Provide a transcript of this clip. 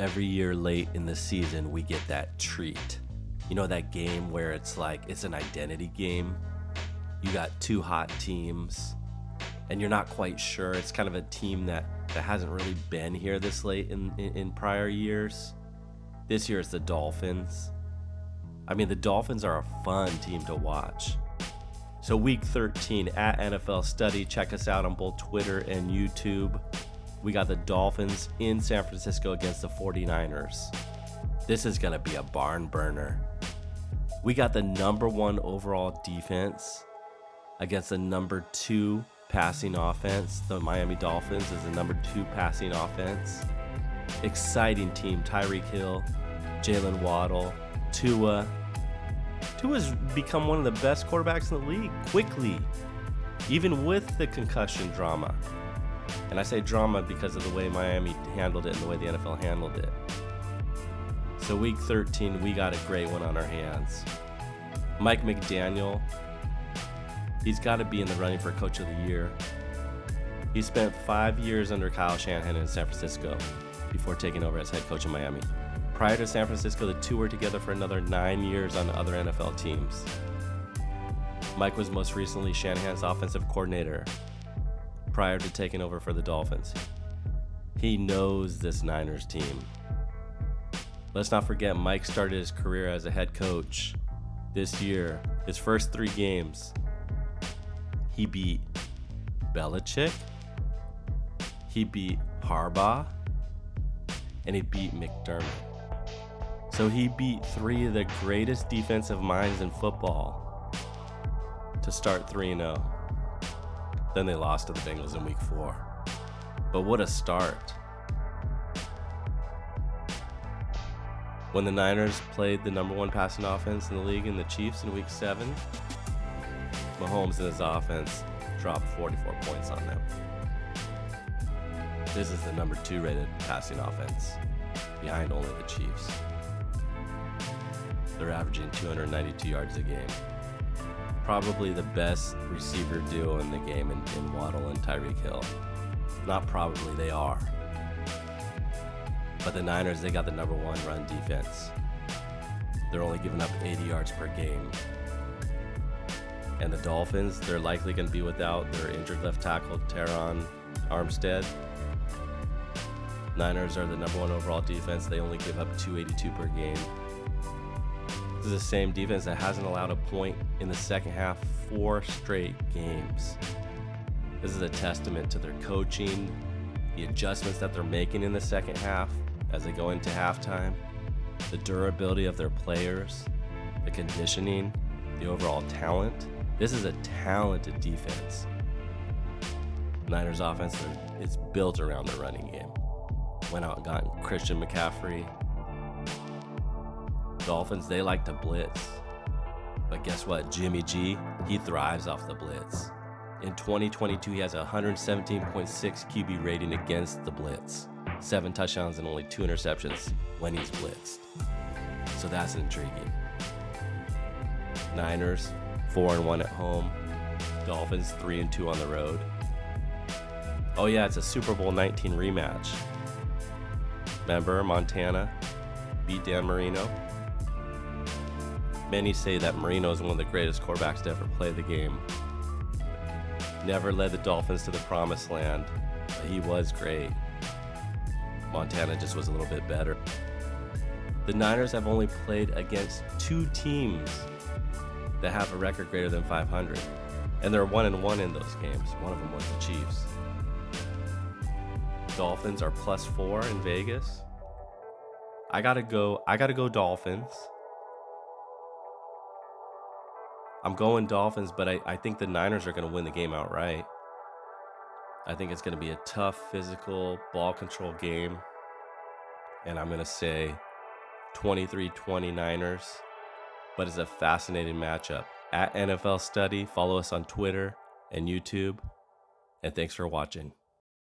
Every year late in the season, we get that treat. You know, that game where it's like, it's an identity game. You got two hot teams, and you're not quite sure. It's kind of a team that hasn't really been here this late in prior years. This year it's the Dolphins. I mean, the Dolphins are a fun team to watch. So week 13 at NFL Study, check us out on both Twitter and YouTube. We got the Dolphins in San Francisco against the 49ers. This is going to be a barn burner. We got the number 1 overall defense against the number 2 passing offense. The Miami Dolphins is the number 2 passing offense. Exciting team. Tyreek Hill, Jalen Waddle, Tua. Tua's become one of the best quarterbacks in the league quickly, even with the concussion drama. And I say drama because of the way Miami handled it and the way the NFL handled it. So week 13, we got a great one on our hands. Mike McDaniel, he's got to be in the running for Coach of the Year. He spent 5 years under Kyle Shanahan in San Francisco before taking over as head coach in Miami. Prior to San Francisco, the two were together for another 9 years on other NFL teams. Mike was most recently Shanahan's offensive coordinator prior to taking over for the Dolphins. He knows this Niners team. Let's not forget, Mike started his career as a head coach this year. His first 3 games, he beat Belichick, he beat Harbaugh, and he beat McDermott. So he beat 3 of the greatest defensive minds in football to start 3-0. Then they lost to the Bengals in week 4. But what a start. When the Niners played the number 1 passing offense in the league in the Chiefs in week 7, Mahomes and his offense dropped 44 points on them. This is the number 2 rated passing offense, behind only the Chiefs. They're averaging 292 yards a game. Probably the best receiver duo in the game in Waddle and Tyreek Hill. Not probably, they are. But the Niners, they got the number 1 run defense. They're only giving up 80 yards per game. And the Dolphins, they're likely going to be without their injured left tackle, Teron Armstead. Niners are the number 1 overall defense. They only give up 282 per game. This is the same defense that hasn't allowed a point in the second half 4 straight games. This is a testament to their coaching, the adjustments that they're making in the second half as they go into halftime, the durability of their players, the conditioning, the overall talent. This is a talented defense. Niners offense is built around the running game. Went out and got Christian McCaffrey. Dolphins, they like to blitz. But guess what? Jimmy G, he thrives off the blitz. In 2022, he has a 117.6 QB rating against the blitz. 7 touchdowns and only 2 interceptions when he's blitzed. So that's intriguing. Niners, 4-1 at home. Dolphins, 3-2 on the road. Oh yeah, it's a Super Bowl 19 rematch. Remember, Montana beat Dan Marino? Many say that Marino is one of the greatest quarterbacks to ever play the game. Never led the Dolphins to the promised land, but he was great. Montana just was a little bit better. The Niners have only played against 2 teams that have a record greater than 500, and they're 1-1 in those games. One of them was the Chiefs. Dolphins are +4 in Vegas. I gotta go Dolphins. I'm going Dolphins, but I think the Niners are going to win the game outright. I think it's going to be a tough, physical, ball control game. And I'm going to say 23-20 Niners. But it's a fascinating matchup. At NFL Study, follow us on Twitter and YouTube. And thanks for watching.